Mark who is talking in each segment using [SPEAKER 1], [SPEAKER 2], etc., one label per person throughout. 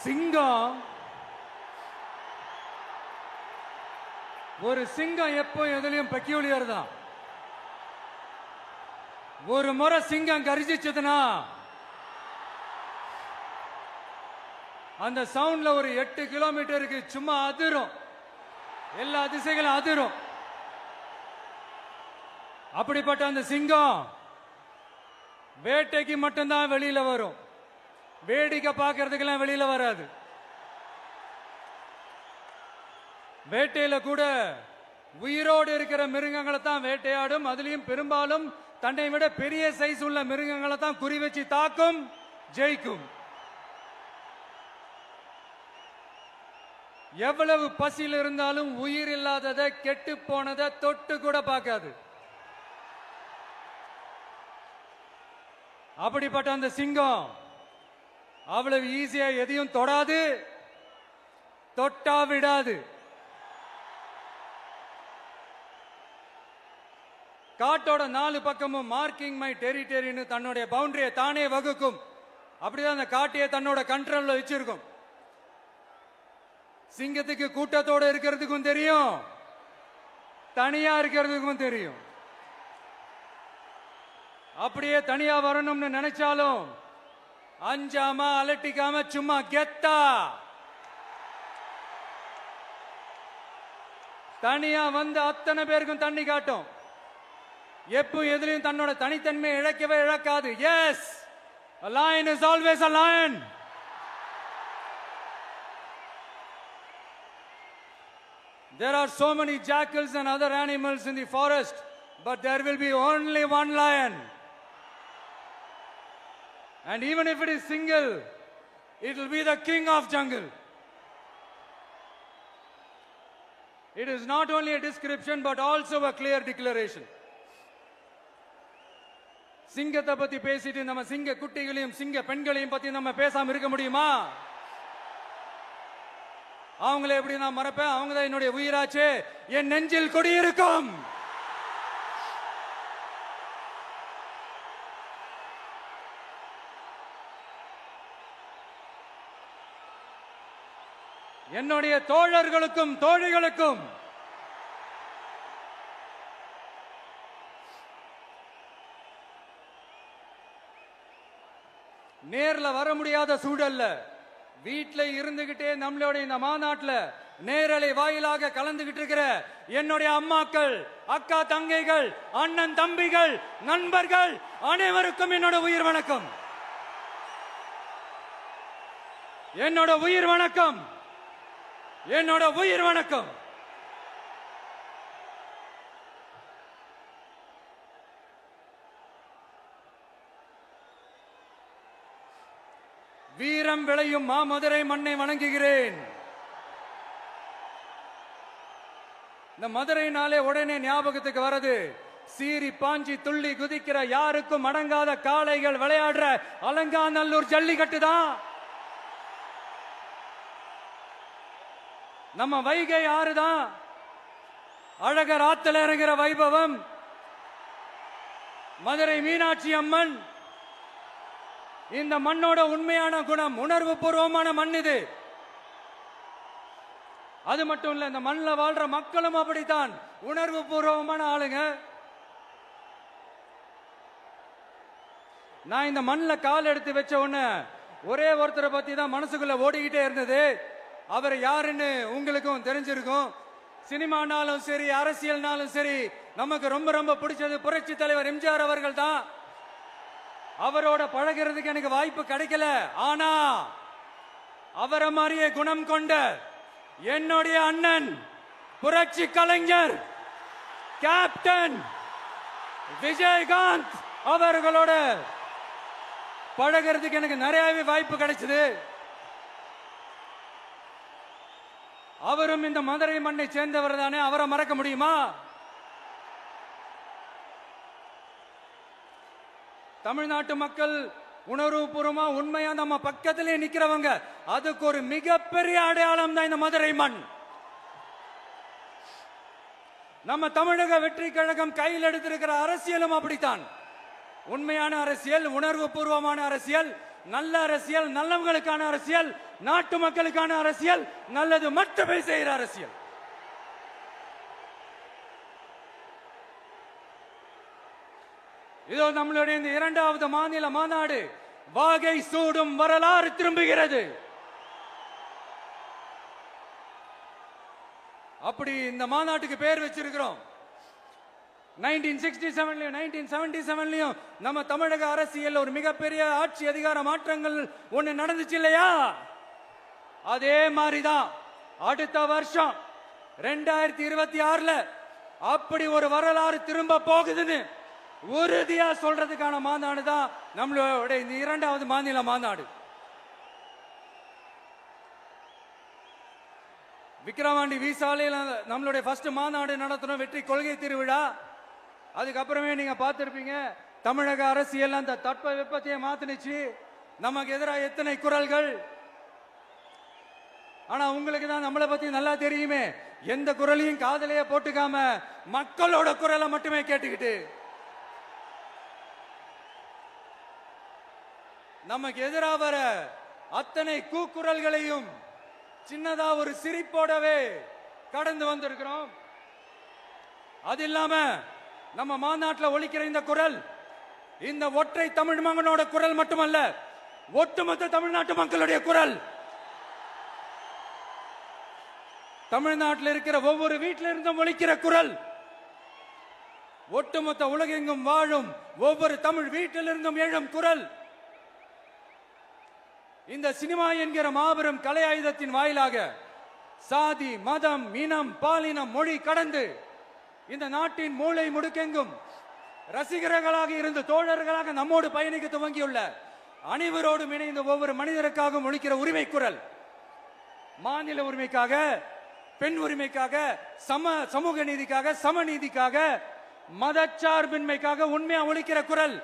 [SPEAKER 1] சிங்கம் ஒரு சிங்கம் எப்போ எதுலயும் பெக்யூலியர் தான். ஒரு முறை சிங்கம் கர்ஜிச்சதுன்னா அந்த சவுண்ட்ல ஒரு 8 கிலோமீட்டருக்கு சும்மா அதிரும், எல்லா திசைகளும் அதிரும். அப்படிப்பட்ட அந்த சிங்கம் வேட்டைக்கு மட்டும்தான் வெளியில வரும், வேடிக்கை பார்க்கறதுக்கெல்லாம் வெளியில வராது. வேட்டையில கூட உயிரோடு இருக்கிற மிருகங்களை தான் வேட்டையாடும். அதுலயும் பெரும்பாலும் தன்னை விட பெரிய சைஸ் உள்ள மிருகங்களை தான் குறி வச்சு தாக்கும், ஜெயிக்கும். எவ்வளவு பசியில் இருந்தாலும் உயிர் இல்லாததை, கெட்டு போனதை தொட்டு கூட பார்க்காது. அப்படிப்பட்ட அந்த சிங்கம் அவ்வளவு ஈஸியா எதையும் தொடாது, தொட்டா விடாது. காட்டோட 4 பக்கமும் மார்க்கிங் மை டெரிட்டரின்னு தன்னுடைய பவுண்டரியை தானே வகுக்கும். அப்படிதான் அந்த காட்டையே தன்னோட கண்ட்ரோல்ல வச்சிருக்கும். சிங்கத்துக்கு கூட்டத்தோட இருக்கிறதுக்கும் தெரியும், தனியா இருக்கிறதுக்கும் தெரியும். அப்படியே தனியா வரணும்னு நினைச்சாலும் அஞ்சாம அலட்டிக்காம சும்மா கெத்தா தனியா வந்து அத்தனை பேருக்கும் தண்ணி காட்டும். எப்போ எதிலையும் தன்னோட தனித்தன்மையை இழக்கவே இழக்காது. Yes, a lion is always a lion. There are so many jackals and other animals in the forest, but there will be only one lion. And even if it is single, it will be the king of jungle. It is not only a description but also a clear declaration. சிங்கத்தை பத்தி பேசிட்டு நம்ம சிங்க குட்டிகளையும் சிங்க பெண்களையும் பத்தி நம்ம பேசாம இருக்க முடியுமா? அவங்களை எப்படி நான் மறப்பேன்? அவங்க தான் என்னுடைய உயிராச்சே, என் நெஞ்சில் குடியிருக்கும். என்னுடைய தோழர்களுக்கும் தோழிகளுக்கும் நேர்ல வர முடியாத சூழல்ல வீட்ல இருந்துகிட்டே நம்மளோட இந்த மாநாட்டில் நேரலை வாயிலாக கலந்துகிட்டு இருக்கிற என்னுடைய அம்மாக்கள், அக்கா தங்கைகள், அண்ணன் தம்பிகள், நண்பர்கள் அனைவருக்கும் என்னோட உயிர் வணக்கம். என்னோட உயிர் வணக்கம், என்னோட உயிர் வணக்கம். வீரம் விளையும் மாமதுரை மண்ணை வணங்குகிறேன். இந்த மதுரைனாலே உடனே ஞாபகத்துக்கு வரது சீறி பாஞ்சி துள்ளி குதிக்கிற யாருக்கும் அடங்காத காளைகள் விளையாடுற அலங்காநல்லூர் ஜல்லிக்கட்டு தான். நம்ம வைகை ஆறுதான் அழகர் ஆத்துல இறங்குற வைபவம். மதுரை மீனாட்சி அம்மன் இந்த மண்ணோட உண்மையான குணம், உணர்வு பூர்வமான மண் இது. அது மட்டும் இல்ல, இந்த மண்ணில் வாழ்ற மக்களும் அப்படித்தான் உணர்வு பூர்வமான ஆளுங்க. நான் இந்த மண்ணில் கால் எடுத்து வச்ச உடனே ஒரே ஒருத்தரை பத்தி தான் மனசுக்குள்ள ஓடிக்கிட்டே இருந்தது. அவர் யாருன்னு உங்களுக்கும் தெரிஞ்சிருக்கும். சினிமானாலும் சரி, அரசியல்னாலும் சரி, நமக்கு ரொம்ப ரொம்ப பிடிச்சது புரட்சி தலைவர் எம்ஜிஆர் அவர்கள் தான். அவரோட பழகிறதுக்கு எனக்கு வாய்ப்பு கிடைக்கல. ஆனா அவரை மாதிரியே குணம் கொண்ட என்னுடைய அண்ணன் புரட்சி கலைஞர் கேப்டன் விஜயகாந்த் அவர்களோட பழகிறதுக்கு எனக்கு நிறையவே வாய்ப்பு கிடைச்சது. அவரும் இந்த மதுரை மண்ணை சேர்ந்தவர் தானே, அவரை மறக்க முடியுமா? தமிழ்நாட்டு மக்கள் உணர்வுபூர்வமா உண்மையா நம்ம பக்கத்திலே நிக்கிறவங்க, அதுக்கு ஒரு மிகப்பெரிய அடையாளம் தான் இந்த மதுரை மண். நம்ம தமிழக வெற்றி கழகம் கையில் எடுத்திருக்கிற அரசியலும் அப்படித்தான். உண்மையான அரசியல், உணர்வு பூர்வமான அரசியல், நல்ல அரசியல், நல்லவங்களுக்கான அரசியல், நாட்டு மக்களுக்கான அரசியல், நல்லது மட்டுமே செய்கிற அரசியல். இதோ நம்மளுடைய இந்த 2வது மாநில மாநாடு வாகை சூடும் வரலாறு திரும்புகிறது. அப்படி இந்த மாநாட்டுக்கு பேர் வச்சிருக்கிறோம். 1967லயும் 1977லயும் நம்ம தமிழக அரசியல் ஒரு மிகப்பெரிய ஆட்சி அதிகார மாற்றங்கள் ஒண்ணு நடந்துச்சு இல்லையா? அதே மாதிரிதான் அடுத்த வருஷம் 2026ல அப்படி ஒரு வரலாறு திரும்ப போகுதுன்னு உறுதியா சொல்றதுக்கான மாநாடு தான் நம்மளோட இந்த 2வது மாநில மாநாடு. விக்கிரவாண்டி விசாலையில் நம்மளுடைய ஃபர்ஸ்ட் மாநாடு நடத்தணும், வெற்றி கொள்கை திருவிழா. அதுக்கப்புறமே நீங்க பார்த்திருப்பீங்க, தமிழக அரசியல் அந்த தட்ப வெப்பத்தையே மாத்தினுச்சு. நமக்கு எதிராக எத்தனை குரல்கள். ஆனா உங்களுக்கு தான் நம்மளை பத்தி நல்லா தெரியுமே, எந்த குரலையும் காதலையே போட்டுக்காம மக்களோட குரலை மட்டுமே கேட்டுக்கிட்டு நமக்கு எதிராக வர அத்தனை கூக்குரல்களையும் சின்னதா ஒரு சிரிப்போடவே கடந்து வந்திருக்கிறோம். அது இல்லாம நம்ம மாநாட்டில் ஒலிக்கிற இந்த குரல் இந்த ஒற்றை தமிழ் மகனோட குரல் மட்டுமல்ல, ஒட்டுமொத்த தமிழ்நாட்டு மக்களுடைய குரல். தமிழ்நாட்டில் இருக்கிற ஒவ்வொரு வீட்டில இருந்தும் ஒலிக்கிற குரல், ஒட்டுமொத்த உலகெங்கும் வாழும் ஒவ்வொரு தமிழ் வீட்டிலிருந்தும் எழும் குரல். இந்த சினிமா என்கிற மாபெரும் கலை ஆயுதத்தின் வாயிலாக சாதி, மதம், இனம், பாலினம், மொழி கடந்து இந்த நாட்டின் மூளை முடுக்கெங்கும் ரசிகர்களாக இருந்து தோழர்களாக நம்மோடு பயணிக்க துவங்கியுள்ள அனைவரோடும் இணைந்த ஒவ்வொரு மனிதருக்காகவும் ஒலிக்கிற உரிமை குரல். மாநில உரிமைக்காக, பெண் உரிமைக்காக, சமூக நீதிக்காக, சமநீதிக்காக, மதச்சார்பின்மைக்காக உண்மையா ஒலிக்கிற குரல்.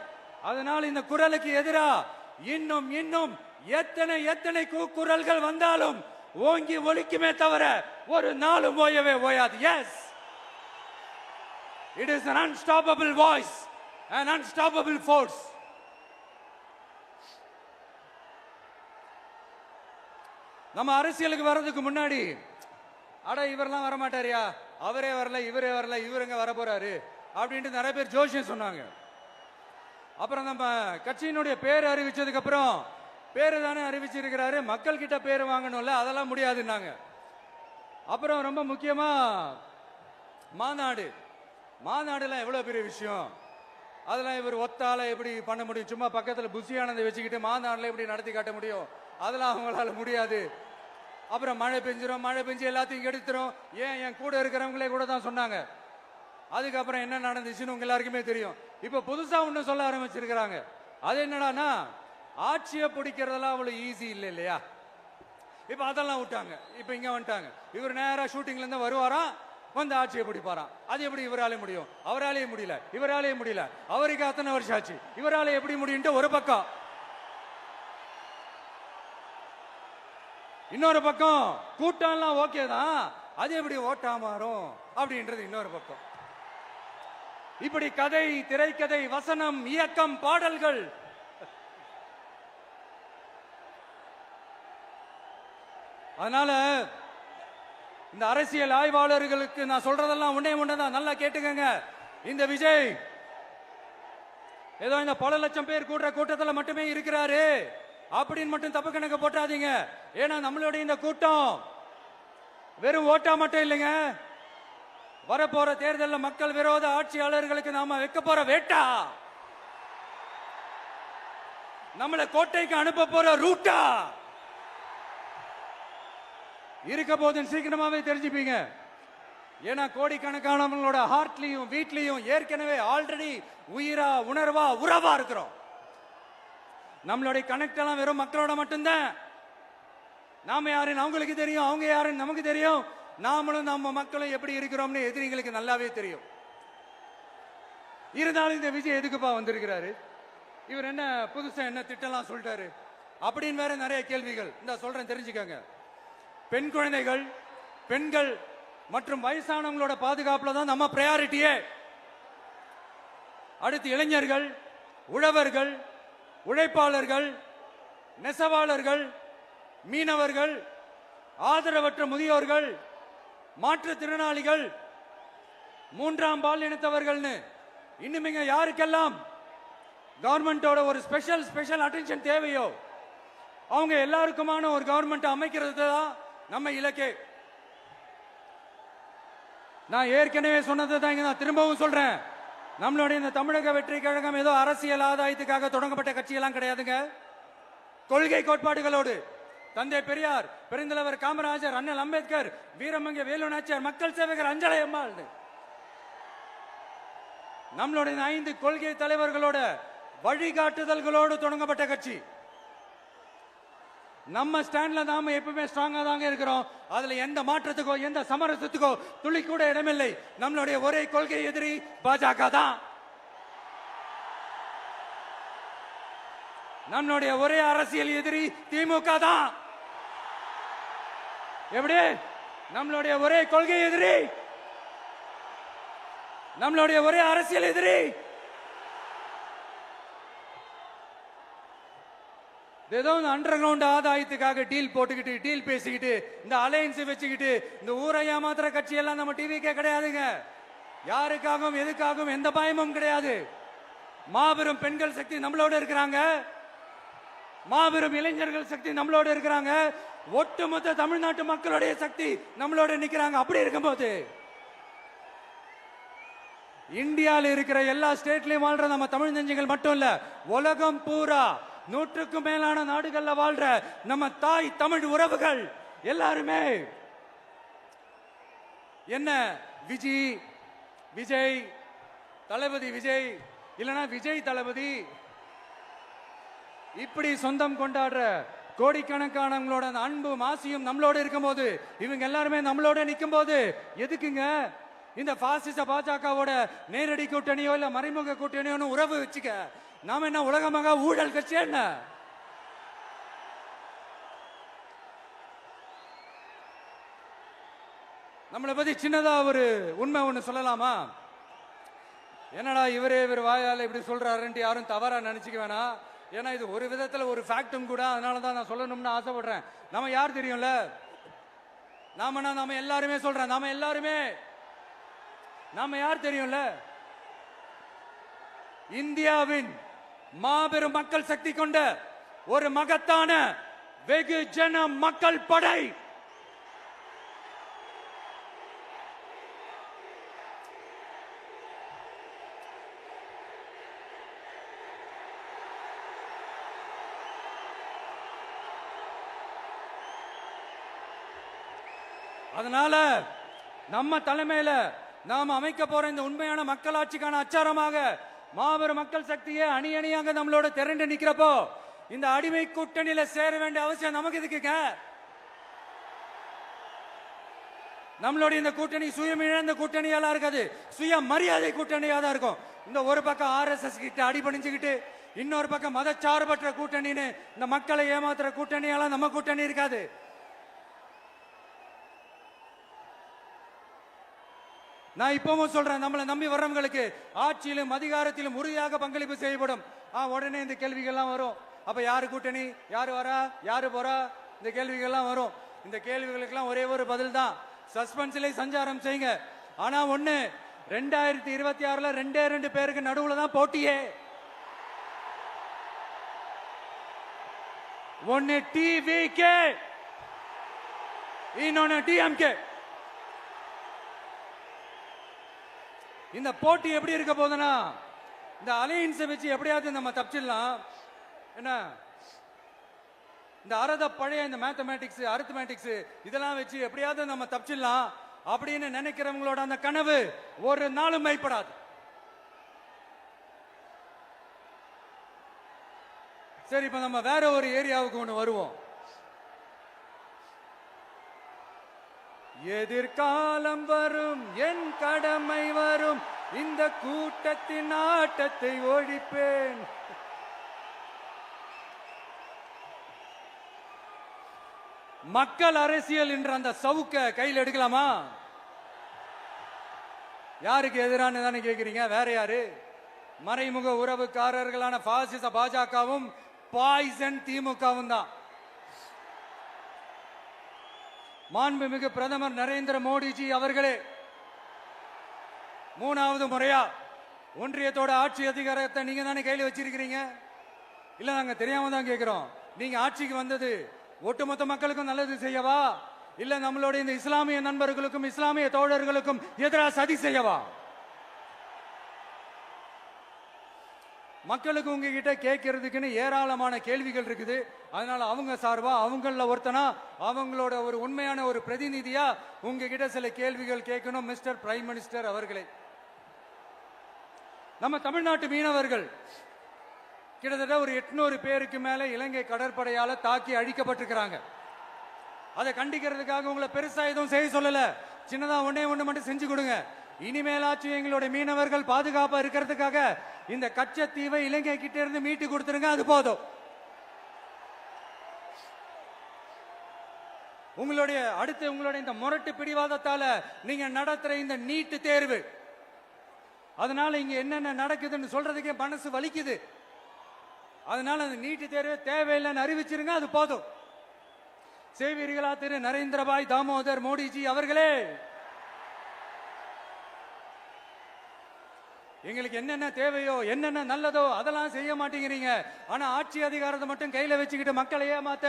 [SPEAKER 1] அதனால் இந்த குரலுக்கு எதிராக இன்னும் இன்னும் எத்தனை குரல்கள் வந்தாலும் ஓங்கி ஒலிக்குமே தவிர ஒரு நாளும் ஓயவே ஓயாது. Yes, it is an unstoppable voice, an unstoppable force. நம்ம அரசியலுக்கு வர்றதுக்கு முன்னாடி அட இவரெல்லாம் வரமாட்டாரியா, அவரே வரல, இவரே வரல, இவருங்க வர போறாரு அப்படின்ட்டு நிறைய பேர் ஜோசியம் சொன்னாங்க. அப்புறம் நம்ம கட்சியினுடைய பேர் அறிவிச்சதுக்கு அப்புறம் பேரு தானே அறிவிச்சிருக்கிறாரு, மக்கள் கிட்ட பேர் வாங்கணும்ல, அதெல்லாம் முடியாதுன்னாங்க. அப்புறம் ரொம்ப முக்கியமா மாநாடுலாம் எவ்வளவு பெரிய விஷயம், அதெல்லாம் இவர் ஒத்தால எப்படி பண்ண முடியும், சும்மா பக்கத்துல புஷியானதை வச்சுக்கிட்டு மாநாடுல எப்படி நடத்தி காட்ட முடியும், அதெல்லாம் அவங்களால முடியாது. அப்புறம் மழை பெஞ்சு எல்லாத்தையும் எடுத்துரும், ஏன் என் கூட இருக்கிறவங்களே கூட தான் சொன்னாங்க. அதுக்கப்புறம் என்ன நடந்துச்சுன்னு உங்க எல்லாருக்குமே தெரியும். இப்ப புதுசா ஒண்ணு சொல்ல ஆரம்பிச்சிருக்கிறாங்க. அது என்னடானா, ஆட்சியை பிடிக்கிறதெல்லாம் அவ்வளவு ஈஸி இல்லை இல்லையா. இப்ப அதெல்லாம் விட்டாங்க, இப்ப இங்க வந்துட்டாங்க. இவர் நேரா ஷூட்டிங்ல இருந்து வருவாராம், வந்து ஆட்சியை பிடிப்பாராம். அது எப்படி இவராலே முடியும், அவராலே முடியல, இவராலே முடியல, அவருக்கு அத்தனை வருஷம் ஆச்சு, இவராலே எப்படி முடியும் ஒரு பக்கம். இன்னொரு பக்கம் கூட்டம்லாம் ஓகே தான், அது எப்படி ஓட்டா மாறும் அப்படின்றது இன்னொரு பக்கம். இப்படி கதை, திரைக்கதை, வசனம், இயக்கம், பாடல்கள், அதனால இந்த அரசியல் ஆய்வாளர்களுக்கு நான் சொல்றதெல்லாம் ஒன்னேதான், நல்லா கேட்டுக்கங்க. இந்த விஜய் ஏதோ இந்த பல லட்சம் பேர் கூடுற கூட்டத்தில் மட்டுமே இருக்கிறாரு அப்படின்னு மட்டும் தப்பு கணக்கு போட்டாதீங்க. ஏன்னா நம்மளுடைய இந்த கூட்டம் வெறும் ஓட்டா மட்டும் இல்லைங்க, வரப்போற தேர்தலில் மக்கள் விரோத ஆட்சியாளர்களுக்கு நாம வைக்க போற வேட்டா, நம்மளை கோட்டைக்கு அனுப்ப போற ரூட்டா இருக்க போதுன்னு சீக்கிரமாவே தெரிஞ்சுப்பீங்க. ஏன்னா கோடிக்கணக்கானவங்களோட ஹார்ட்லயும் வீட்லயும் ஏற்கனவே ஆல்ரெடி உயிரா, உணர்வா, உறவா இருக்கிறோம். நம்மளுடைய கனெக்ட் எல்லாம் வெறும் மக்களோட மட்டும்தான். நாம யாருன்னு அவங்களுக்கு தெரியும், அவங்க யாருன்னு நமக்கு தெரியும். நாமளும் நம்ம மக்களும் எப்படி இருக்கிறோம்னு எதிரிகளுக்கு நல்லாவே தெரியும். இருந்தாலும் இந்த விஜய் எதுக்குப்பா வந்திருக்கிறாரு, இவர் என்ன புதுசா என்ன திட்டம்லாம் சொல்லிட்டாரு அப்படின்னு வேற நிறைய கேள்விகள். இந்த சொல்றேன் தெரிஞ்சுக்கங்க. பெண் குழந்தைகள், பெண்கள் மற்றும் வயசானவங்களோட பாதுகாப்புல தான் நம்ம பிரையாரிட்டியே. அடுத்து இளைஞர்கள், உழவர்கள், உழைப்பாளர்கள், நெசவாளர்கள், மீனவர்கள், ஆதரவற்ற முதியோர்கள், மாற்றுத்திறனாளிகள், மூன்றாம் பால் இனத்தவர்கள்னு இன்னும் யாருக்கெல்லாம் கவர்மெண்டோட ஒரு ஸ்பெஷல் அட்டென்ஷன் தேவையோ அவங்க எல்லாருக்குமான ஒரு கவர்மெண்ட் அமைக்கிறது தான் நம்ம இலக்கே. நான் ஏற்கனவே சொன்னதை தான் இங்க நான் திரும்பவும் சொல்றேன். நம்மளுடைய இந்த தமிழக வெற்றி கழகம் ஏதோ அரசியல் ஆதாயத்துக்காக தொடங்கப்பட்ட கட்சியெல்லாம் கிடையாதுங்க. கொள்கை கோட்பாடுகளோடு தந்தை பெரியார், பெருந்தலைவர் காமராஜர், அண்ணல் அம்பேத்கர், வீரமங்க வேலு நாச்சியார், மக்கள் சேவகர் அஞ்சலை அம்மாள், நம்மளுடைய 5 கொள்கை தலைவர்களோட வழிகாட்டுதல்களோடு தொடங்கப்பட்ட கட்சி. நம்ம ஸ்டாண்ட்ல நாம எப்பவுமே ஸ்ட்ராங்கா தாங்க இருக்கிறோம். அதுல எந்த மாற்றத்துக்கோ எந்த சமரசத்துக்கோ துளி கூட இடமில்லை. நம்மளுடைய ஒரே கொள்கை எதிரி பாஜக தான். நம்மளுடைய ஒரே அரசியல் எதிரி திமுக தான். எப்படி? நம்மளுடைய ஒரே கொள்கை எதிரி, நம்மளுடைய ஒரே அரசியல் எதிரி ஏதோ அண்டர் கிரவுண்ட் ஆதாயத்துக்காக டீல் போட்டுக்கிட்டு டீல் பேசிக்கிட்டு இந்த அலையன்ஸ் வச்சுக்கிட்டு இந்த ஊரை ஏமாத்துற கட்சி எல்லாம் நம்ம டிவிக்கே கிடையாதுங்க. யாருக்காகவும் எதுக்காகவும் எந்த பயமும் கிடையாது. மாபெரும் பெண்கள் சக்தி நம்மளோட இருக்கிறாங்க, மாபெரும் இளைஞர்கள் சக்தி நம்மளோட இருக்கிறாங்க, ஒட்டுமொத்த தமிழ்நாட்டு மக்களுடைய சக்தி நம்மளோட நிக்கிறாங்க. அப்படி இருக்கும்போது இந்தியாவில் இருக்கிற எல்லா ஸ்டேட்லயும் வாழ்ற நம்ம தமிழ் நெஞ்சங்கள் மட்டும் இல்ல, உலகம் பூரா 100க்கும் மேலான நாடுகள்ல வாழ்ற நம்ம தாய் தமிழ் உறவுகள் எல்லாருமே என்ன விஜய் தளபதி விஜய் இல்லனா விஜய் தளபதி இப்படி சொந்தம் கொண்டாடுற கோடிக்கணக்கானவங்களோட அன்பு மாசியும் நம்மளோட இருக்கும் போது, இவங்க எல்லாருமே நம்மளோட நிற்கும் போது எதுக்குங்க இந்த பாசிச பாஜகவோட நேரடி கூட்டணியோ இல்ல மறைமுக கூட்டணியோ உறவு வச்சுக்க? நாம என்ன உலகமாக ஊழல் கட்சி? என்ன நம்மளை பத்தி சின்னதா ஒரு உண்மை ஒண்ணு சொல்லலாமா? என்னடா இவர் வாயால இப்படி சொல்றாருன்ட்டு யாரும் தவறா நினைச்சுக்க வேணாம். ஏன்னா இது ஒரு விதத்துல ஒரு ஃபேக்டும் கூட. அதனாலதான் நான் சொல்லணும்னு ஆசைப்படுறேன். நம்ம யார் தெரியும்ல? நாம எல்லாருமே சொல்றேன். நாம யார் தெரியும்ல? இந்தியாவின் மாபெரும் மக்கள் சக்தி கொண்ட ஒரு மகத்தான வெகுஜன மக்கள் படை. அதனால நம்ம தலைமையில நாம் அமைக்க போற இந்த உண்மையான மக்களாட்சிக்கான அச்சாரமாக மாபெரும் மக்கள் சக்தியை அணி அணியாக நம்மளோட திரண்டு நிக்கிறப்போ இந்த அடிமை கூட்டணியில சேர வேண்டிய அவசியம் நமக்கு இருக்குங்க. நம்மளுடைய இந்த கூட்டணி சுயம் இழந்த கூட்டணியெல்லாம் இருக்காது, சுய மரியாதை கூட்டணியா தான் இருக்கும். இந்த ஒரு பக்கம் RSS கிட்ட அடிபணிஞ்சுக்கிட்டு, இன்னொரு பக்கம் மதச்சார்பற்ற கூட்டணின்னு இந்த மக்களை ஏமாத்துற கூட்டணியெல்லாம் நம்ம கூட்டணி இருக்காது. நான் இப்பவும் சொல்றேன், நம்மளை நம்பி வர்றவங்களுக்கு ஆட்சியிலும் அதிகாரத்திலும் உறுதியாக பங்களிப்பு செய்யப்படும். உடனே இந்த கேள்விகள்லாம் வரும். அப்ப யாரு கூட்டணி, யாரு வரா, யாரு போறா, இந்த கேள்விகள்லாம் வரும். இந்த கேள்விகளுக்கெல்லாம் ஒரே ஒரு பதில் தான், சஸ்பென்ஸ்ல சஞ்சாரம் செய்யுங்க. ஆனா ஒண்ணு, 2026ல 2 பேருக்கு நடுவுல தான் போட்டியே. ஒன்னு TVK, இன்னொன்னு DMK. இந்த போட்டி எப்படி இருக்க போதுன்னா, இந்த அலையன்ஸை வச்சு எப்படியாவது நம்ம தப்பிச்சிடலாம். என்ன இந்த பழைய இந்த மேத்தமேட்டிக்ஸ், அரித்மேட்டிக்ஸ் இதெல்லாம் வச்சு எப்படியாவது நம்ம தப்பிச்சிடலாம் அப்படின்னு நினைக்கிறவங்களோட அந்த கனவு ஒரு நாளும் மைப்படாது. சரி, இப்ப நம்ம வேற ஒரு ஏரியாவுக்கு ஒண்ணு வருவோம். எதிர்காலம் வரும், என் கடமை வரும், இந்த கூட்டத்தின் ஆட்டத்தை ஒழிப்பேன். மக்கள் அரசியல் என்ற அந்த சவுக்க கையில் எடுக்கலாமா? யாருக்கு எதிரான தானே கேக்குறீங்க? வேற யாரு? மறைமுக உறவுக்காரர்களான பாசிச பாஜகவும் பாய்சன் திமுகவும் தான். மாண்புமிகு பிரதமர் நரேந்திர மோடிஜி அவர்களே, 3வது முறையா ஒன்றியத்தோட ஆட்சி அதிகாரத்தை நீங்க தானே கையில் வச்சிருக்கிறீங்க. இல்ல நாங்க தெரியாம தான் கேட்கிறோம். நீங்க ஆட்சிக்கு வந்தது ஒட்டுமொத்த மக்களுக்கும் நல்லது செய்யவா, இல்ல நம்மளுடைய இந்த இஸ்லாமிய நண்பர்களுக்கும் இஸ்லாமிய தோழர்களுக்கும் எதிராக சதி செய்யவா? மக்களுக்கு உங்ககிட்ட கேட்கறதுக்குன்னு ஏராளமான கேள்விகள் இருக்குது. அதனால அவங்க சார்பா அவங்கள ஒருத்தனா அவங்களோட ஒரு உண்மையான ஒரு பிரதிநிதியா உங்ககிட்ட சில கேள்விகள் கேட்கணும். மிஸ்டர் பிரைம் மினிஸ்டர் அவர்களே, நம்ம தமிழ்நாட்டு மீனவர்கள் கிட்டத்தட்ட ஒரு 800 பேருக்கு மேல இலங்கை கடற்படையால தாக்கி அழிக்கப்பட்டிருக்கிறாங்க. அதை கண்டிக்கிறதுக்காக உங்களை பெருசா எதுவும் செய்ய சொல்லல, சின்னதா ஒண்ணே ஒண்ணு மட்டும் செஞ்சு கொடுங்க. இனிமேலாச்சும் எங்களுடைய மீனவர்கள் பாதுகாப்பா இருக்கிறதுக்காக இந்த கச்சத்தீவை இலங்கை கிட்ட இருந்து மீட்டு கொடுத்துருங்க, அது போதும். உங்களுடைய இந்த முரட்டு பிடிவாதத்தால நீங்க நடத்துற இந்த நீட்டு தேர்வு, அதனால இங்க என்னென்ன நடக்குதுன்னு சொல்றதுக்கே மனசு வலிக்குது. அதனால அந்த நீட்டு தேர்வு தேவையில்லைன்னு அறிவிச்சிருங்க, அது போதும். செய்வீர்களா திரு நரேந்திரபாய் தாமோதர் மோடிஜி அவர்களே? எங்களுக்கு என்னென்ன தேவையோ என்னென்ன நல்லதோ அதெல்லாம் செய்ய மாட்டேங்கிறீங்க. ஆனா ஆட்சி அதிகாரத்தை மட்டும் கையில வச்சுக்கிட்டு மக்களை ஏமாத்த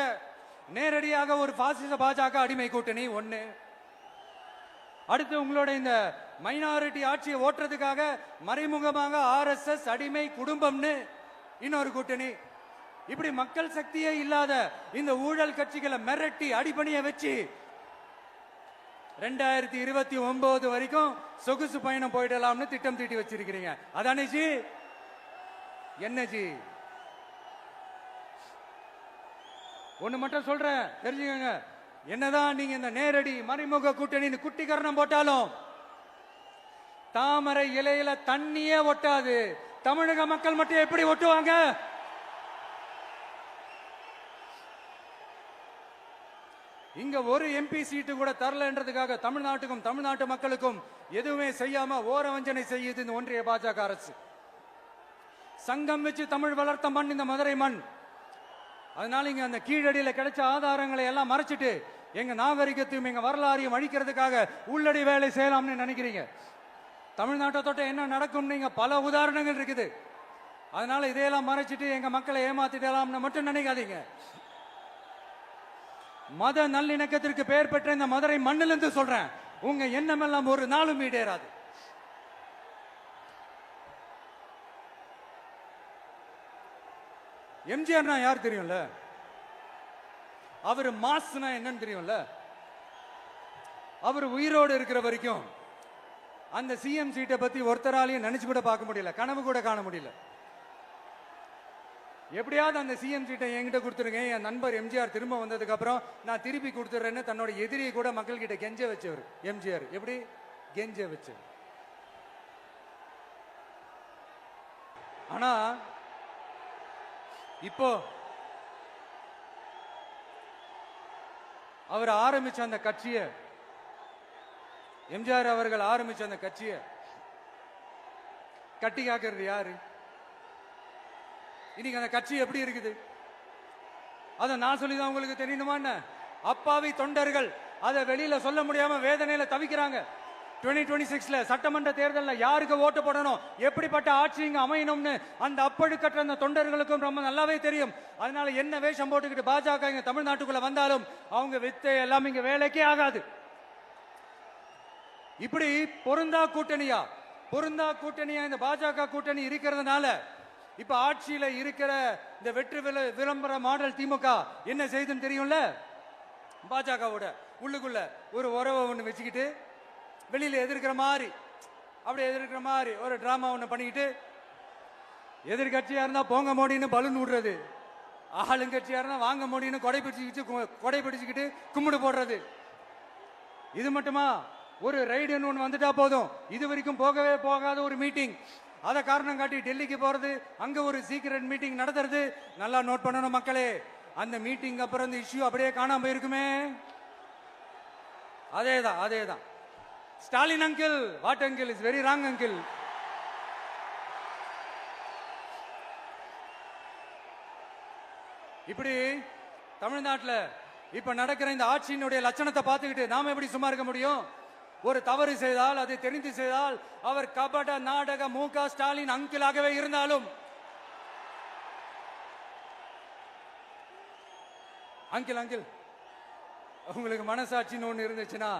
[SPEAKER 1] நேரடியாக ஒரு பாசிச பாஜக அடிமை கூட்டணி ஒண்ணு. அடுத்து உங்களோட இந்த மைனாரிட்டி ஆட்சியை ஓட்டுறதுக்காக மறைமுகமாக RSS அடிமை குடும்பம்னு இன்னொரு கூட்டணி. இப்படி மக்கள் சக்தியே இல்லாத இந்த ஊழல் கட்சிகளை மிரட்டி அடிபணிய வச்சு 2029 வரைக்கும் சொகுசு பயணம் போயிடலாம்னு திட்டம் தீட்டி வச்சிருக்கிறீங்க. அதானே ஜி? என்ன ஜி? ஒண்ணு மட்டும் சொல்றேன், தெரிஞ்சுக்கங்க. என்னதான் நீங்க இந்த நேரடி மறைமுக கூட்டணி குட்டிகரணம் போட்டாலும் தாமரை இலையில தண்ணியே ஒட்டாது. தமிழக மக்கள் மட்டும் எப்படி ஒட்டுவாங்க? இங்க ஒரு MP சீட்டு கூட தரலன்றதுக்காக தமிழ்நாட்டுக்கும் தமிழ்நாட்டு மக்களுக்கும் எதுவுமே செய்யாம ஓரவஞ்சனை செய்யுது இந்த ஒன்றிய பாஜக அரசு. சங்கம் வச்சு தமிழ் வளர்த்த மண் இந்த மதுரை மண். அதனால இங்க அந்த கீழடியில கிடைச்ச ஆதாரங்களை எல்லாம் மறைச்சிட்டு எங்க நாகரிகத்தையும் எங்க வரலாறையும் அழிக்கிறதுக்காக உள்ளடி வேலை செய்யலாம்னு நினைக்கிறீங்க. தமிழ்நாட்டை தொட்ட என்ன நடக்கும் நீங்க பல உதாரணங்கள் இருக்குது. அதனால இதையெல்லாம் மறைச்சிட்டு எங்க மக்களை ஏமாத்திடலாம்னு மட்டும் நினைக்காதீங்க. மத நல்லிணக்கத்திற்கு பெயர் பெற்ற இந்த மதுரை மண்ணிலிருந்து சொல்றேன், உங்க எண்ணம் எல்லாம் ஒரு நாளும் ஈடேறாது. எம்ஜிஆர்னா யார் தெரியும்ல? அவர் மாஸ்னா என்னன்னு தெரியும்ல? அவர் உயிரோடு இருக்கிற வரைக்கும் அந்த சிஎம் சீட்டை பத்தி ஒருத்தராலையும் நினைச்சு கூட பார்க்க முடியல, கனவு கூட காண முடியல. எப்படியாவது அந்த சிஎம் சீட்டை என்கிட்ட கொடுத்துருங்க, என் நண்பர் எம்ஜிஆர் திரும்ப வந்ததுக்கு அப்புறம் நான் திருப்பி கொடுத்துறேன்னு தன்னோட எதிரியை கூட மக்கள் கிட்ட கெஞ்ச வச்சவர் எம்ஜிஆர். எப்படி கெஞ்ச வச்சவர்? ஆனா இப்போ அவர் ஆரம்பிச்ச அந்த கட்சியை, எம்ஜிஆர் அவர்கள் ஆரம்பிச்ச அந்த கட்சியை கட்டி காக்கிறது யாரு? இன்னைக்கு அந்த கட்சி எப்படி இருக்குது? அத நான் சொல்லிதான் உங்களுக்கு தெரியணுமா? அப்பாவி தொண்டர்கள் அதை வெளியில சொல்ல முடியாம வேதனையில தவிக்கிறாங்க. 2026 சட்டமன்ற தேர்தலில் யாருக்கு ஓட்டு போடணும், எப்படிப்பட்ட ஆட்சி இங்க அமையணும்னு அந்த அப்பழுக்கற்ற அந்த தொண்டர்களுக்கும் ரொம்ப நல்லாவே தெரியும். அதனால என்ன வேஷம் போட்டுக்கிட்டு பாஜக இங்க தமிழ்நாட்டுக்குள்ள வந்தாலும் அவங்க வித்தை எல்லாம் இங்க வேலைக்கே ஆகாது. இப்படி பொருந்தா கூட்டணியா இந்த பாஜக கூட்டணி இருக்கிறதுனால இப்ப ஆட்சியில இருக்கிற இந்த வெற்றி விளம்பர மாடல் திமுக என்ன செய்துன்னு தெரியும்ல? பாஜகவோட உள்ளுக்குள்ள ஒரு உறவை ஒண்ணு வச்சுக்கிட்டு வெளியில எதிர்க்கிற மாதிரி ஒரு டிராமா ஒண்ணு பண்ணிக்கிட்டு, எதிர்கட்சியா இருந்தா போங்க மோடின்னு பலூன் விடுறது, ஆளுங்கட்சியா இருந்தா வாங்க மோடின்னு கொடை பிடிச்சுக்கிட்டு கும்பிடு போடுறது. இது மட்டுமா? ஒரு ரைடுன்னு ஒன்று வந்துட்டா போதும், இது வரைக்கும் போகவே போகாத ஒரு மீட்டிங், அதை காரணம் காட்டி டெல்லிக்கு போறது, அங்க ஒரு சீக்கிரட் மீட்டிங் நடத்துறது. நல்லா நோட் பண்ணணும் மக்களே, அந்த மீட்டிங் அப்புறம் இந்த இஷ்யூ அப்படியே காணாம போயிருக்குமே. அதேதான் Stalin uncle, what uncle is very wrong uncle. இப்படி தமிழ்நாட்டுல இப்ப நடக்கிற இந்த ஆட்சியினுடைய லட்சணத்தை பார்த்துக்கிட்டு நாம எப்படி சும்மா இருக்க முடியும்? ஒரு தவறு செய்தால், அதை தெரிந்து செய்தால், அவர் கபட நாடக மு.க. ஸ்டாலின் அங்கிளாகவே இருந்தாலும், அங்கிள் உங்களுக்கு மனசாட்சின்னு ஒண்ணு இருந்துச்சுன்னா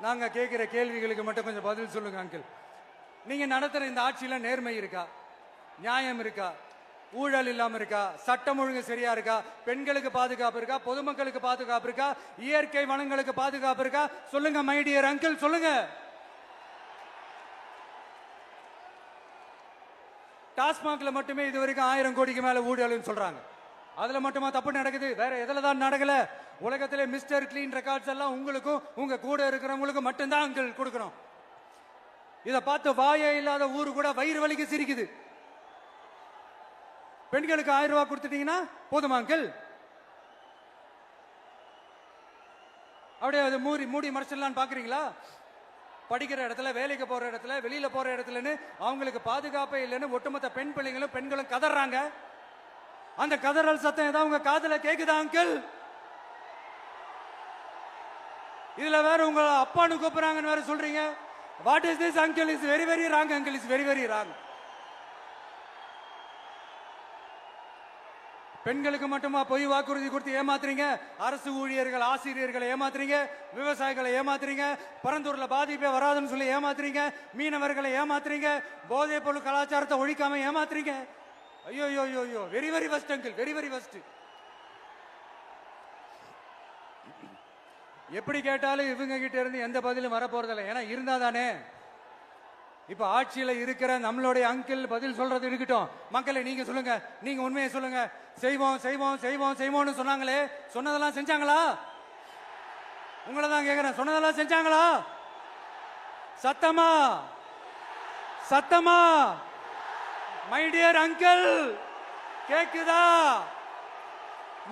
[SPEAKER 1] நாங்க கேட்கிற கேள்விகளுக்கு மட்டும் கொஞ்சம் பதில் சொல்லுங்க அங்கிள். நீங்க நடத்துற இந்த ஆட்சியில நேர்மை இருக்கா? நியாயம் இருக்கா? ஊழல் இல்லாம இருக்கா? சட்டம் ஒழுங்கு சரியா இருக்கா? பெண்களுக்கு பாதுகாப்பு இருக்கா? பொதுமக்களுக்கு பாதுகாப்பு இருக்கா? இயற்கை வளங்களுக்கு பாதுகாப்பு இருக்கா? சொல்லுங்க மை டியர் அங்கிள், சொல்லுங்க. டாஸ்மாக்ல மட்டுமே இது வரைக்கும் 1000 கோடிக்கு மேல ஊழல்னு சொல்றாங்க. அதுல மட்டுமா தப்பு நடக்குது? வேற எதுல தான் நடக்கல? உலகத்திலே மிஸ்டர் கிளீன் ரெக்கார்ட்ஸ் எல்லாம் உங்களுக்கும் உங்க கூட இருக்கிறவங்களுக்கும் மட்டும்தான் அங்கிள் கொடுக்கணும். இத பார்த்து வாயே இல்லாத ஊரு கூட வயிறு வலிக்கு சிரிக்குது. பெண்களுக்கு 1000 ரூபாய் கொடுத்துட்டீங்கன்னா போதுமா அங்கிள்? அப்படியே அது மூடி மறைச்சிடலான்னு பாக்குறீங்களா? படிக்கிற இடத்துல, வேலைக்கு போற இடத்துல, வெளியில போற இடத்துலன்னு அவங்களுக்கு பாதுகாப்பே இல்லைன்னு ஒட்டுமொத்த பெண் பிள்ளைங்களும் பெண்களும் கதறாங்க. அந்த கதறல் சத்தம் ஏதாவது உங்க காதுல கேக்குதா அங்கிள்? இதுல வேற உங்க அப்பான்னு கூப்பிடுறாங்கன்னு வேற சொல்றீங்க. What is this uncle? Is very very wrong uncle, is very very wrong. பெண்களுக்கு மட்டுமா பொய் வாக்குறுதி கொடுத்து ஏமாத்துறீங்க? அரசு ஊழியர்கள், ஆசிரியர்களை ஏமாத்துறீங்க, விவசாயிகளை ஏமாத்துறீங்க, பரந்தூர்ல பாதிப்பே வராதுன்னு சொல்லி ஏமாத்துறீங்க, மீனவர்களை ஏமாத்துறீங்க, போதைப் பொருள் கலாச்சாரத்தை ஒழிக்காம ஏமாத்துறீங்க. ஐயோ ஐயோ ஐயோ, very very வஸ்ட் uncle, very very வஸ்ட். எப்படி கேட்டாலும் இவங்க கிட்ட இருந்து எந்த பதிலும் வரப்போறதில்லை. ஏன்னா இருந்தா தானே. இப்ப ஆட்சியில இருக்கிற நம்மளுடைய அங்கிள் பதில் சொல்றது இருக்கட்டும். மக்களை நீங்க சொல்லுங்க, நீங்க உண்மையை சொல்லுங்க. செய்வோம் செய்வோம் செய்வோம் செய்வோம்னு சொன்னாங்களே, சொன்னதெல்லாம் செஞ்சாங்களா? உங்களை தான் கேக்குறேன், சொன்னதெல்லாம் செஞ்சாங்களா? சத்தமா சத்தமா மை டியர் அங்கிள், கேக்குதா?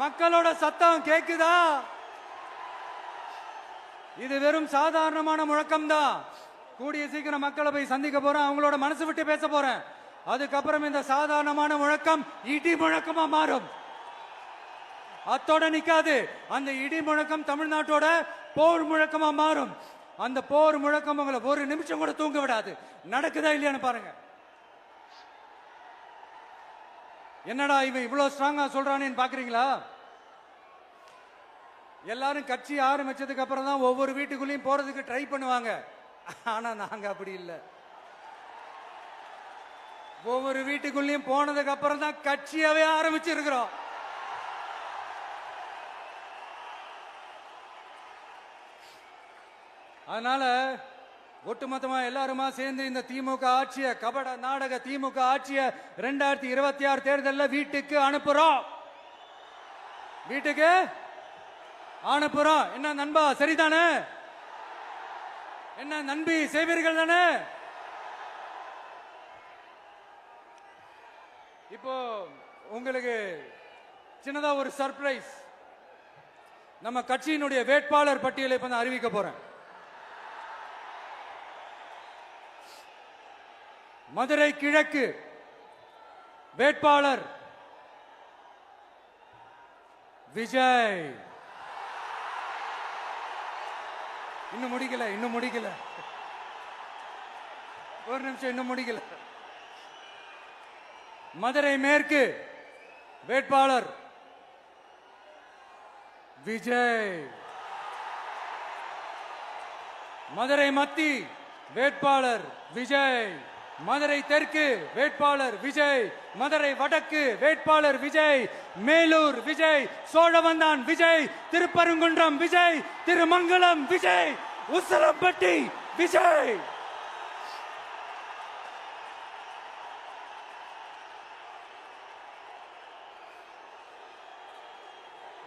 [SPEAKER 1] மக்களோட சத்தம் கேக்குதா? இது வெறும் சாதாரணமான முழக்கம் தான். கூடிய சீக்கிரம் மக்களை போய் சந்திக்க போறேன், அவங்களோட மனசு விட்டு பேச போறேன். அதுக்கப்புறம் இந்த சாதாரணமான முழக்கம் இடி முழக்கமா மாறும். அத்தோட நிக்காது. அந்த இடி முழக்கம் தமிழ்நாட்டோட போர் முழக்கமா மாறும். அந்த போர் முழக்கம் உங்களை ஒரு நிமிஷம் கூட தூங்க விடாது. நடக்குதா இல்லையான்னு பாருங்க. என்னடா இவன் இவ்வளவு ஸ்ட்ராங்கா சொல்றானேன்னு பாக்குறீங்களா? எல்லாரும் கட்சி ஆரம்பிச்சதுக்கு அப்புறம் தான் ஒவ்வொரு வீட்டுக்குள்ளேயும் போறதுக்கு ட்ரை பண்ணுவாங்க. ஆனா நாங்க அப்படி இல்லை. ஒவ்வொரு வீட்டுக்குள்ளேயும் போனதுக்கு அப்புறம் தான் கட்சியாவே ஆரம்பிச்சிருக்கிறோம். அதனால ஒட்டுமொத்தமா எல்லாருமா சேர்ந்து இந்த திமுக ஆட்சிய, கபட நாடக திமுக ஆட்சிய 2026 தேர்தலில் வீட்டுக்கு அனுப்புறோம். வீட்டுக்கு அனுப்புறோம். என்ன நண்பா, சரிதானே? என்ன நண்பி, செய்வீர்கள் தானே? இப்போ உங்களுக்கு சின்னதா ஒரு சர்ப்ரைஸ். நம்ம கட்சியினுடைய வேட்பாளர் பட்டியலை இப்ப நான் அறிவிக்க போறேன். மதுரை கிழக்கு வேட்பாளர் விஜய். இன்னும் முடிக்கல. ஒரு நிமிஷம், இன்னும் முடிக்கல. மதுரை மேற்கு வேட்பாளர் விஜய். மதுரை மத்தி வேட்பாளர் விஜய். மதுரை தெற்கு வேட்பாளர் விஜய். மதுரை வடக்கு வேட்பாளர் விஜய். மேலூர் விஜய். சோழவந்தான் விஜய். திருப்பரங்குன்றம் விஜய். திருமங்கலம் விஜய். உசிலம்பட்டி விஜய்.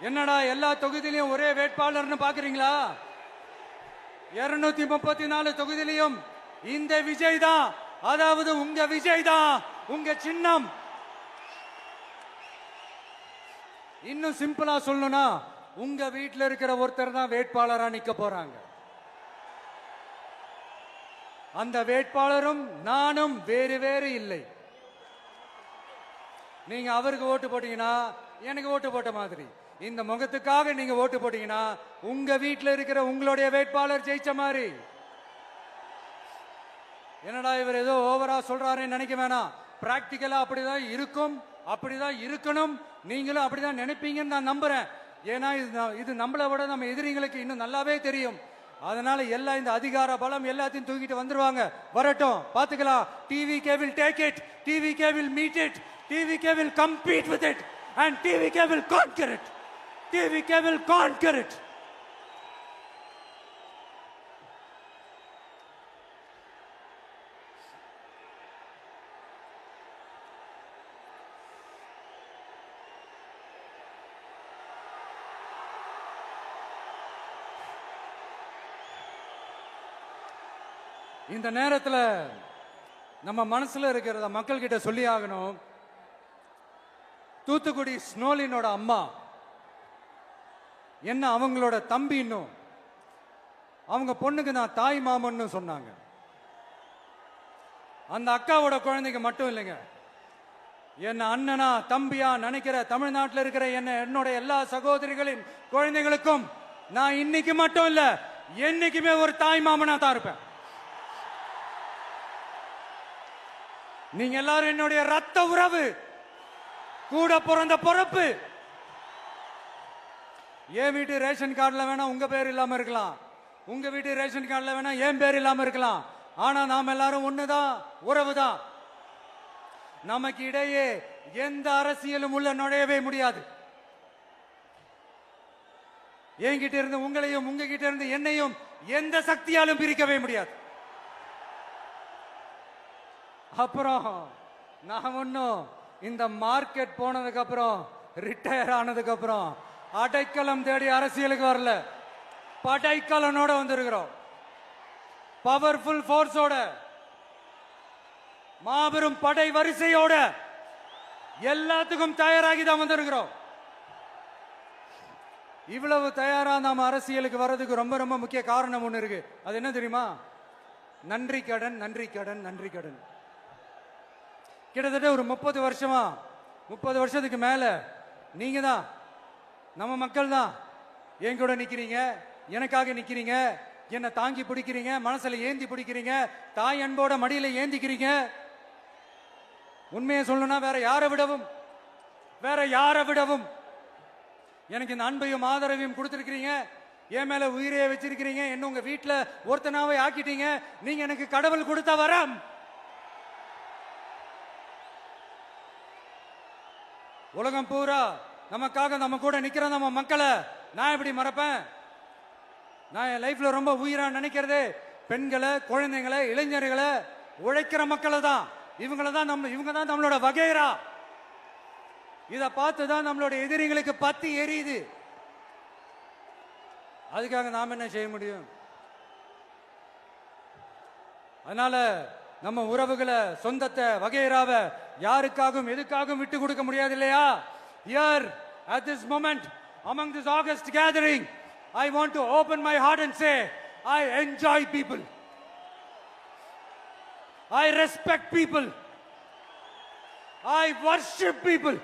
[SPEAKER 1] என்னடா எல்லா தொகுதியிலையும் ஒரே வேட்பாளர்னு பாக்குறீங்களா? 234 தொகுதியிலையும் இந்த விஜய் தான். அதாவது உங்க விஜய் தான் உங்க சின்னம். இன்னும் சிம்பிளா சொல்லணும்னா, உங்க வீட்டில் இருக்கிற ஒருத்தர் தான் வேட்பாளரா நிக்க போறாங்க. அந்த வேட்பாளரும் நானும் வேறு வேறு இல்லை. நீங்க அவருக்கு ஓட்டு போட்டீங்கன்னா எனக்கு ஓட்டு போட்ட மாதிரி. இந்த முகத்துக்காக நீங்க ஓட்டு போட்டீங்கன்னா உங்க வீட்டுல இருக்கிற உங்களுடைய வேட்பாளர் ஜெயிச்ச மாதிரி. என்னடா இவர் ஏதோ ஓவரா சொல்றாருன்னு நினைக்க வேணாம். பிராக்டிக்கலா அப்படிதான் இருக்கும், அப்படிதான் இருக்கணும். நீங்களும் அப்படிதான் நினைப்பீங்கன்னு நான் நம்புறேன். ஏன்னா இது நம்மளை விட நம்ம எதிரிங்களுக்கு இன்னும் நல்லாவே தெரியும். அதனால எல்லாம் இந்த அதிகார பலம் எல்லாத்தையும் தூக்கிட்டு வந்துருவாங்க. வரட்டும், பாத்துக்கலாம். TVK will take it, TVK will meet it, TVK will compete with it and TVK will conquer it, TVK will conquer it. இந்த நேரத்தில் நம்ம மனசுல இருக்கிறத மக்கள் கிட்ட சொல்லி ஆகணும். தூத்துக்குடி ஸ்னோலினோட அம்மா என்ன அவங்களோட தம்பி, இன்னும் அவங்க பொண்ணுக்கு நான் தாய் மாமன்னு சொன்னாங்க. அந்த அக்காவோட குழந்தைக்கு மட்டும் இல்லைங்க, என்ன அண்ணனா தம்பியா நினைக்கிற தமிழ்நாட்டில் இருக்கிற என்னோட எல்லா சகோதரிகளின் குழந்தைகளுக்கும் நான் இன்னைக்கு மட்டும் இல்ல, என்னைக்குமே ஒரு தாய் மாமனா தான் இருப்பேன். நீங்க எல்லாரும் என்னுடைய ரத்த உறவு, கூட பிறந்த பொறுப்பு. என் வீட்டு ரேஷன் கார்டுல வேணா உங்க பேர் இல்லாம இருக்கலாம், உங்க வீட்டு ரேஷன் கார்டுல வேணா என் பேர் இல்லாம இருக்கலாம். ஆனா நாம எல்லாரும் ஒண்ணுதான், உறவுதான். நமக்கு இடையே எந்த அரசியலும் உள்ள நுழையவே முடியாது. என்கிட்ட இருந்து உங்களையும் உங்ககிட்ட இருந்து என்னையும் எந்த சக்தியாலும் பிரிக்கவே முடியாது. அப்புறம் நான் ஒன்னும் இந்த மார்க்கெட் போனதுக்கு அப்புறம், ரிட்டையர் ஆனதுக்கு அப்புறம் அடைக்கலம் தேடி அரசியலுக்கு வரல. படைக்கலனோட வந்திருக்கிறோம். பவர்ஃபுல் போர்ஸோட, மாபெரும் படை வரிசையோட, எல்லாத்துக்கும் தயாராகி தான் வந்திருக்கிறோம். இவ்வளவு தயாரா நாம அரசியலுக்கு வர்றதுக்கு ரொம்ப ரொம்ப முக்கிய காரணம் ஒண்ணு இருக்கு. அது என்ன தெரியுமா? நன்றி கடன், நன்றி கடன், நன்றி கடன். கிட்டத்தட்ட ஒரு 30 வருஷமா, 30 வருஷத்துக்கு மேல நீங்க தான், நம்ம மக்கள் தான் என் கூட நிக்கிறீங்க, எனக்காக நிக்கிறீங்க, என்னை தாங்கி பிடிக்கிறீங்க, மனசுல ஏந்தி பிடிக்கிறீங்க, தாய் அன்போட மடியில ஏந்திக்கிறீங்க. உண்மையை சொல்லணும்னா வேற யாரை விடவும் எனக்கு இந்த அன்பையும் ஆதரவையும் கொடுத்திருக்கிறீங்க. என் மேல உயிரையே வச்சிருக்கிறீங்க. என்ன உங்க வீட்டுல ஒருத்தனாவே ஆக்கிட்டீங்க. நீங்க எனக்கு கடவுள் கொடுத்த வரம். உலகம் பூரா நமக்காக நம்ம கூட நிக்கிற நம்ம மக்களை நான் எப்படி மறப்பேன்? நான் என் லைஃப்ல ரொம்ப உயிரா நினைக்கிறதே பெண்களை, குழந்தைங்களை, இளைஞர்களை, உழைக்கிற மக்களை தான். இவங்க தான் நம்மளோட வகைரா. இதை பார்த்துதான் நம்மளோட எதிரிகளுக்கு பத்தி எரியுது. அதுக்காக நாம் என்ன செய்ய முடியும்? அதனால நம்ம உறவுகளை, சொந்தத்தை, வகைராவை யாருக்காகவும் எதுக்காகவும் விட்டு கொடுக்க முடியாது இல்லையா? Here at this moment among this August gathering, I want to open my heart and say I enjoy people, I respect people, I worship people.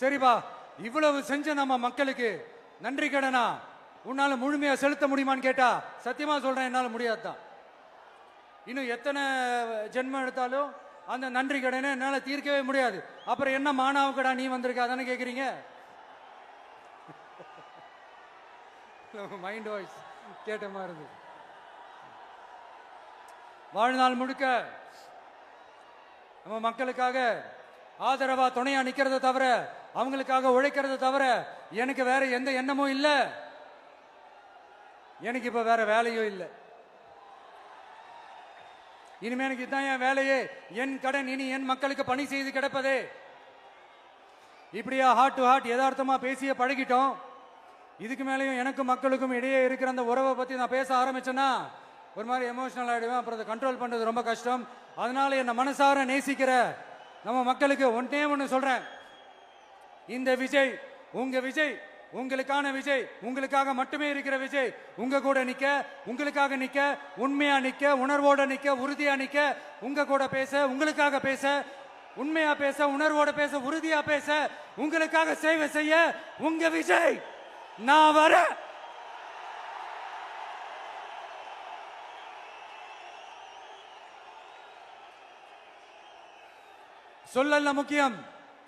[SPEAKER 1] சரிப்பா, இவ்வளவு செஞ்ச நம்ம மக்களுக்கு நன்றி கடனா உன்னால முழுமையா செலுத்த முடியுமான்னு கேட்டா சத்தியமா சொல்றேன், என்னால முடியாதுதான். இன்னும் எத்தனை ஜென்மம் எடுத்தாலும் அந்த நன்றி கடனை என்னால தீர்க்கவே முடியாது. அப்புறம் என்ன மானாவுக்கடா நீ வந்திருக்க அதானே கேக்குறீங்க? மைண்ட் வாய்ஸ் கேட்ட மாதிரி இருக்கு. வாழ்நாள் முழுக்க நம்ம மக்களுக்காக ஆதரவா துணையா நிக்கிறத தவிர, அவங்களுக்காக உழைக்கிறத தவிர எனக்கு வேற எந்த எண்ணமும் இல்ல. எனக்கு இப்ப வேற வேலையும் இல்லை. இனிமே எனக்கு இதுதான் என் வேலையே, என் கடன். இனி என் மக்களுக்கு பணி செய்து கிடப்பதே. இப்படியா ஹார்ட் டு ஹார்ட் யதார்த்தமா பேசிய பழகிட்டோம். இதுக்கு மேலேயும் எனக்கும் மக்களுக்கும் இடையே இருக்கிற அந்த உறவை பத்தி நான் பேச ஆரம்பிச்சேன்னா ஒரு மாதிரி எமோஷனல் ஆயிடுவேன். அப்புறம் அதை கண்ட்ரோல் பண்றது ரொம்ப கஷ்டம். அதனால என்ன மனசார நேசிக்கிற நம்ம மக்களுக்கு ஒன்னே ஒன்று சொல்றேன். இந்த விஜய், உங்க விஜய் உங்களுக்கான விஜய், உங்களுக்காக மட்டுமே இருக்கிற விஜய். உங்க கூட நிக்க, உங்களுக்காக நிக்க, உண்மையா நிக்க, உணர்வோட நிக்க, உறுதியா நிக்க, உங்க கூட பேச, உங்களுக்காக பேச, உண்மையா பேச, உணர்வோட பேச, உறுதியா பேச, உங்களுக்காக சேவை செய்ய உங்க விஜய் நான் வர. சொல்லல முக்கியம்,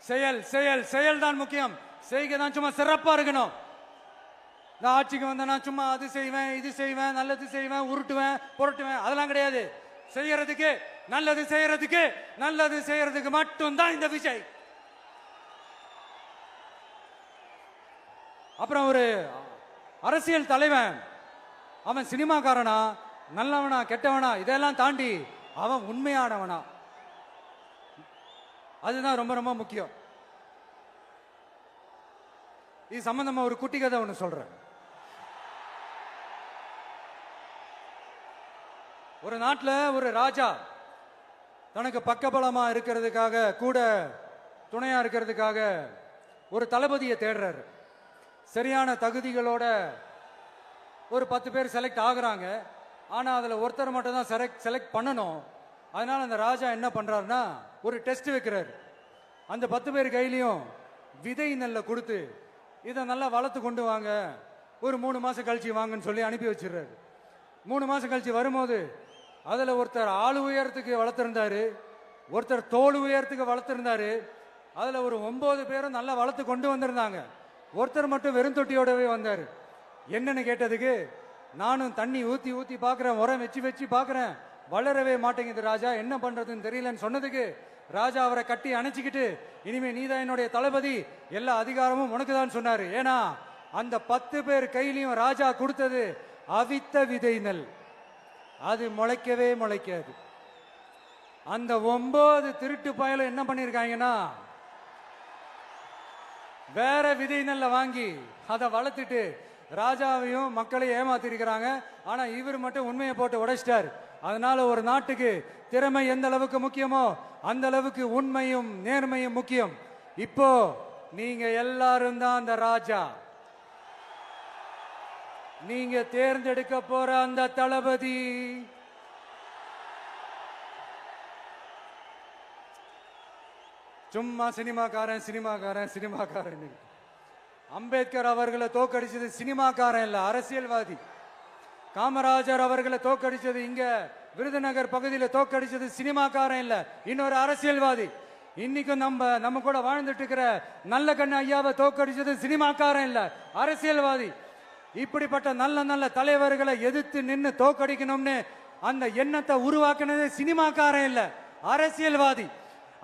[SPEAKER 1] செயல் செயல் செயல் தான் முக்கியம். செய்கை தான் சும்மா சிறப்பா இருக்கணும். நான் ஆட்சிக்கு வந்தேன்னா சும்மா அது செய்வேன், இது செய்வேன், நல்லது செய்வேன், உருட்டுவேன், புரட்டுவேன், அதெல்லாம் கிடையாது. செய்யறதுக்கு, நல்லது செய்யறதுக்கு, நல்லது செய்யறதுக்கு மட்டும்தான் இந்த விஜய். அப்புறம் ஒரு அரசியல் தலைவன், அவன் சினிமாக்காரனா, நல்லவனா, கெட்டவனா, இதெல்லாம் தாண்டி அவன் உண்மையானவனா, அதுதான் ரொம்ப ரொம்ப முக்கியம். இது சம்பந்தமா ஒரு குட்டி கதை ஒன்று சொல்றேன். ஒரு நாட்டில் ஒரு ராஜா தனக்கு பக்கபலமா இருக்கிறதுக்காக, கூட துணையா இருக்கிறதுக்காக ஒரு தளபதியை தேடுறாரு. சரியான தகுதிகளோட ஒரு 10 பேர் செலக்ட் ஆகுறாங்க. ஆனா அதுல ஒருத்தர் மட்டும் தான் செலக்ட் பண்ணணும். அதனால அந்த ராஜா என்ன பண்றாருன்னா ஒரு டெஸ்ட் வைக்கிறாரு. அந்த 10 பேர் கையிலையும் விதை நெல்லை கொடுத்து இதை நல்லா வளர்த்து கொண்டு வாங்க, ஒரு 3 மாசம் கழிச்சு வாங்கன்னு சொல்லி அனுப்பி வச்சிடுறாரு. 3 மாசம் கழிச்சு வரும்போது அதுல ஒருத்தர் ஆளு உயரத்துக்கு வளர்த்திருந்தாரு, ஒருத்தர் தோல் உயரத்துக்கு வளர்த்திருந்தாரு. அதுல ஒரு 9 பேரும் நல்லா வளர்த்து கொண்டு வந்திருந்தாங்க. ஒருத்தர் மட்டும் வெறும் தொட்டியோடவே வந்தாரு. என்னன்னு கேட்டதுக்கு, நானும் தண்ணி ஊத்தி ஊத்தி பாக்குறேன், உரம் வச்சு வச்சு பாக்குறேன், வளரவே மாட்டேங்குது ராஜா, என்ன பண்றதுன்னு தெரியலன்னு சொன்னதுக்கு ராஜா அவரை கட்டி அணைச்சிக்கிட்டு, இனிமே நீதான் என்னுடைய தளபதி, எல்லா அதிகாரமும் உனக்கு தான் சொன்னாரு. ஏன்னா அந்த 10 பேர் கையிலையும் ராஜா கொடுத்தது அவித்த விதை நெல், அது முளைக்கவே முளைக்காது. அந்த 9 திருட்டு பயலும் என்ன பண்ணிருக்காங்கன்னா வேற விதை நெல்ல வாங்கி அதை வளர்த்துட்டு ராஜாவையும் மக்களையும் ஏமாத்திருக்கிறாங்க. ஆனா இவர் மட்டும் உண்மையை போட்டு உடைச்சிட்டார். அதனால ஒரு நாட்டுக்கு திறமை எந்த அளவுக்கு முக்கியமோ அந்த அளவுக்கு உண்மையும் நேர்மையும் முக்கியம். இப்போ நீங்க எல்லாரும் தான் அந்த ராஜா. நீங்க தேர்ந்தெடுக்க போற அந்த தளபதி சும்மா சினிமாக்காரன் சினிமாக்காரன் சினிமாக்காரன். அம்பேத்கர் அவர்களை தோக்கடிச்சது சினிமாக்காரன் இல்ல, அரசியல்வாதி. காமராஜர் அவர்களை தோக்கடிச்சது, இங்க விருதுநகர் பகுதியில் தோக்கடிச்சது சினிமாக்காரன் இல்ல, இன்னொரு அரசியல்வாதி. இன்னைக்கும் நம்ம கூட வாழ்ந்துட்டு இருக்கிற நல்ல கண்ணு ஐயாவை தோக்கடிச்சது சினிமாக்காரன் இல்ல, அரசியல்வாதி. இப்படிப்பட்ட நல்ல நல்ல தலைவர்களை எதிர்த்து நின்று தோக்கடிக்கணும்னு அந்த எண்ணத்தை உருவாக்குனது சினிமாக்காரன் இல்ல, அரசியல்வாதி.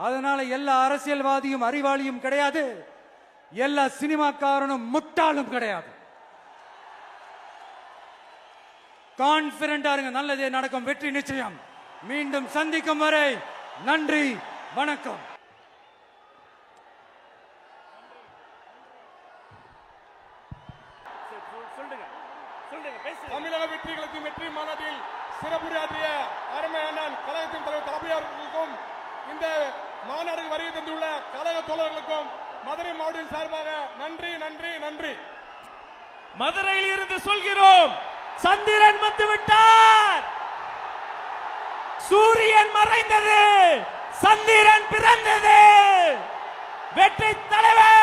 [SPEAKER 1] அதனால எல்லா அரசியல்வாதியும் அறிவாளியும் கிடையாது, எல்லா சினிமாக்காரனும் முட்டாளும் கிடையாது. கான்பிடண்டா இருங்க, நல்லதே நடக்கும், வெற்றி நிச்சயம். மீண்டும் சந்திக்கும் வரை நன்றி, வணக்கம்.
[SPEAKER 2] தமிழக வெற்றிகளுக்கும் வெற்றி மாநாட்டில் சிறப்புரையாற்றிய அருமை அண்ணன் கழகத்தின் தலைவர் தளபதியாளர்களுக்கும் இந்த மாநாடுக்கு வருகை தந்துள்ள கழக தோழர்களுக்கும் மதுரை மாவட்டத்தின் சார்பாக நன்றி நன்றி நன்றி.
[SPEAKER 3] மதுரையில் இருந்து சொல்கிறோம், சந்திரன் வந்து விட்டார், சூரியன் மறைந்தது, சந்திரன் பிறந்தது, வெற்றி தலைவர்